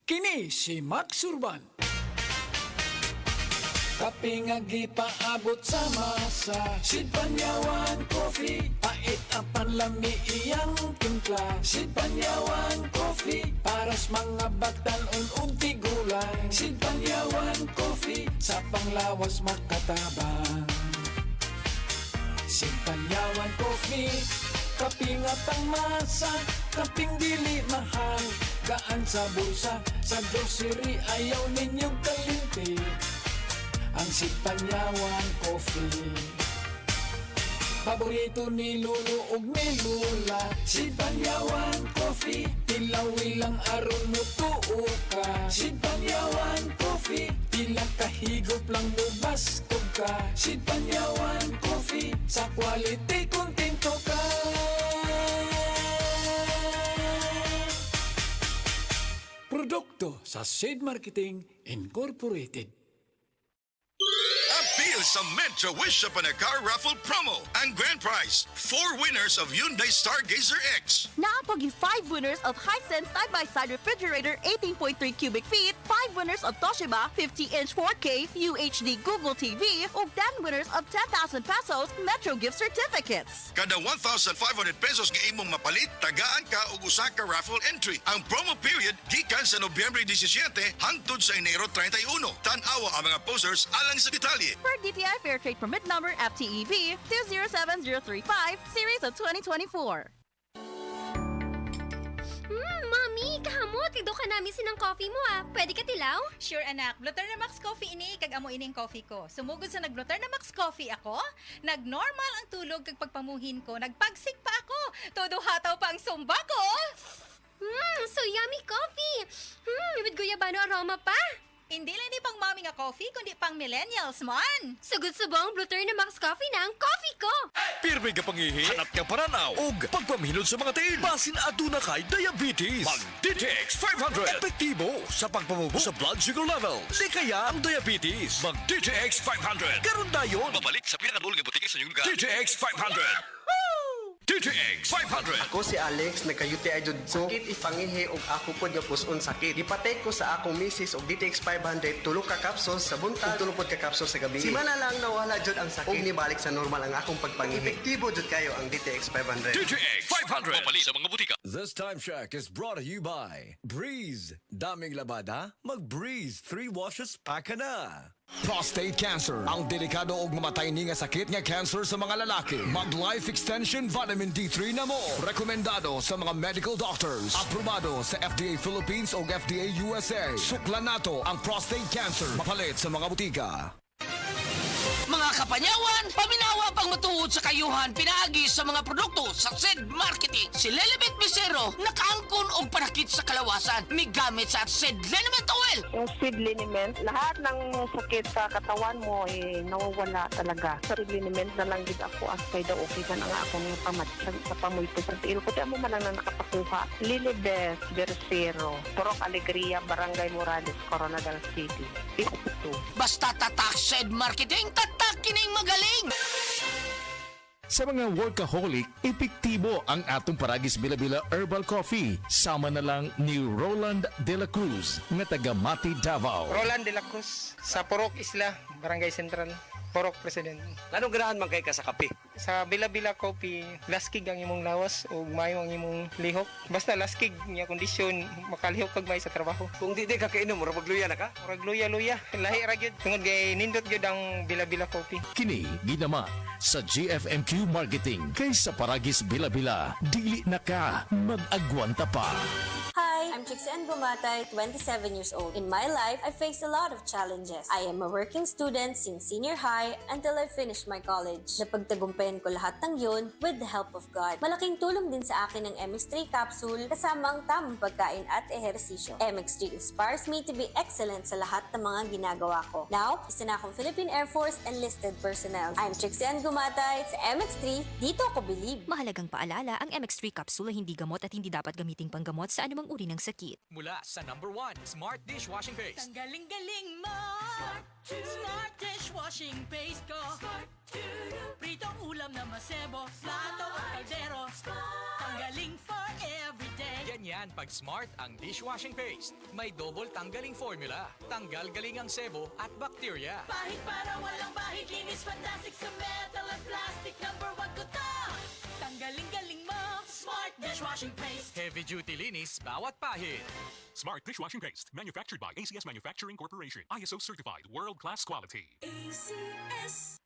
Kini si Max Urban. Kape nga gipaabot sa masa, Sid Panyawan Coffee, pait ang panlami iyang timpla. Sid Panyawan Coffee, paras mga batan ug tigulang. Sid Panyawan Coffee, sa panglawas makatabang. Sid Panyawan Coffee, kape nga pangmasa, kaping dili mahal, gaan sa bulsa, sa grocery ayaw ninyong kalimti. Ang Sid Panyawan Coffee, paborito ni Lolo ug ni Lula. Sid Panyawan Coffee, tilawi lang aron mo tuo ka. Sid Panyawan Coffee, pila kahigop lang mubastog ka. Sid Panyawan Coffee, sa quality kontento ka. Produkto sa Sid Marketing Incorporated. Appeal sa Metro Wish Upon a Car Raffle promo. Ang grand prize, 4 winners of Hyundai Stargazer X. Naapag 5 winners of Hisense side-by-side refrigerator 18.3 cubic feet, 5 winners of Toshiba 50-inch 4K UHD Google TV, ug 10 winners of 10,000 pesos Metro gift certificates. Kada 1,500 pesos nga imong mapalit, tagaan ka og usa ka raffle entry. Ang promo period gikan sa Nobyembre 17 hangtod sa Enero 31. Tan-awa ang mga posters alang sa detalye. Per DTI Fair Trade Permit Number FTEB 207035, Series of 2024. Mami, kahamot. Tido ka namin sinang coffee mo ah. Pwede ka tilaw? Sure anak, Bluter na Max Coffee ini, kag amo ining coffee ko. Sumugod sa nag-Bluter na Max Coffee ako, nag-normal ang tulog kag pagpamuhin ko, nagpagsik pa ako, todo hataw pa ang sumba ko. So yummy coffee. With guyabano aroma pa. Hindi lang ni pang mami nga coffee, kundi pang millennials man. Sugod subong Bluter na Max Coffee na ang coffee ko. Pirmi ka pangihi, hanap ka paranaw, ug pagpamihilot sa mga tiil. Basin aduna kay diabetes. Mag DTX 500. Epektibo sa pagpamubo sa blood sugar level. Likaya ang diabetes. Mag DTX 500. Karon dayon. Babalik sa pinakadulong nga butika sa inyong lugar. DTX 500. DTX 500. Ako si Alex, nagka-UTI jud ko. Sakit ipangihi og ako pod nga puson sakit. Ipatay ko sa akong misis og DTX 500 tulo ka capsules sa buntag, tulo pod ka capsules sa gabi. Si mana lang nawala jud ang sakit. Og nibalik sa normal ang akong pagpangihi. Epektibo jud kayo ang DTX 500. DTX 500. Babalik sa mga butika. This time check is brought to you by Breeze. Daming labada? Mag-Breeze 3 washes pa ka na. Prostate cancer, ang delikado og mamatay ni nga sakit nga cancer sa mga lalaki. Mag-Life Extension Vitamin D3 na mo. Rekomendado sa mga medical doctors. Aprobado sa FDA Philippines o FDA USA. Suklan nato ang prostate cancer. Mapalit sa mga butika. Mga kapanyawan, paminawa pang matuod sa kayuhan pinaagi sa mga produkto sa Sid Marketing. Si Lilibet Bisero, nakaangkon og panakit sa kalawasan. May gamit sa Sid Liniment Oil. Yung Sid Liniment, lahat ng sakit sa katawan mo nawawala talaga. Sa Sid Liniment na lang din ako asay daw okay ka na nga ako ng pamatsag sa pamulto sa tiil ko. Kaya mo man lang na nakapakuha. Lilibet Bisero, Purok Alegria, Barangay Morales, Coronadal City. Ito. Basta tatak Sid Marketing, tatak kining magaling. Sa mga workaholic, epektibo ang atong Paragis Bila-Bila Herbal Coffee. Sama na lang ni Roland De La Cruz na taga Mati, Davao. Roland De La Cruz sa Purok Isla, Barangay Central, Purok President. Anong ganahan man kay ka sa kape? Sa Bila-Bila Coffee, laskig ang imong lawas o mayo ang imong lihok. Basta laskig niya kondisyon, makalihok kag may sa trabaho. Kung di ka kainom, murag magluya na ka? Murag luya-luya, lahi ra gyud. Tungod kay nindot gyud ang Bila-Bila Coffee. Kini ginama sa GFMQ Marketing. Kaysa Paragis Bila-Bila, dili na ka mag-agwanta pa. Hi, I'm Trixie Gumatay, 27 years old. In my life, I faced a lot of challenges. I am a working student since senior high until I finished my college. Napagtagumpayan ko lahat ng yun with the help of God. Malaking tulong din sa akin ang MX3 capsule kasama ang tamang pagkain at ehersisyo. MX3 inspires me to be excellent sa lahat ng mga ginagawa ko. Now, isa na akong Philippine Air Force enlisted personnel. I'm Trixie Gumatay sa MX3, dito ako believe. Mahalagang paalala, ang MX3 capsule ay hindi gamot at hindi dapat gamiting panggamot sa anumang uri ng sakit. sakit. Mula sa number 1, Smart Dishwashing Paste. Ang galing-galing mo! Smart dishwashing paste ko. Pritong ulam na masebo, plato o kaldero. Tanggaling for everyday. Ganyan pag Smart ang dishwashing paste. May double tanggaling formula. Tanggal galing ang sebo at bakterya. Bahid para walang bahid, linis fantastic sa metal at plastic. Number 1 ko to! Tanggaling-galing mo, Smart dishwashing paste. Heavy duty linis bawat pahid. Smart Dishwashing Paste, manufactured by ACS Manufacturing Corporation. ISO certified, world-class quality. ACS.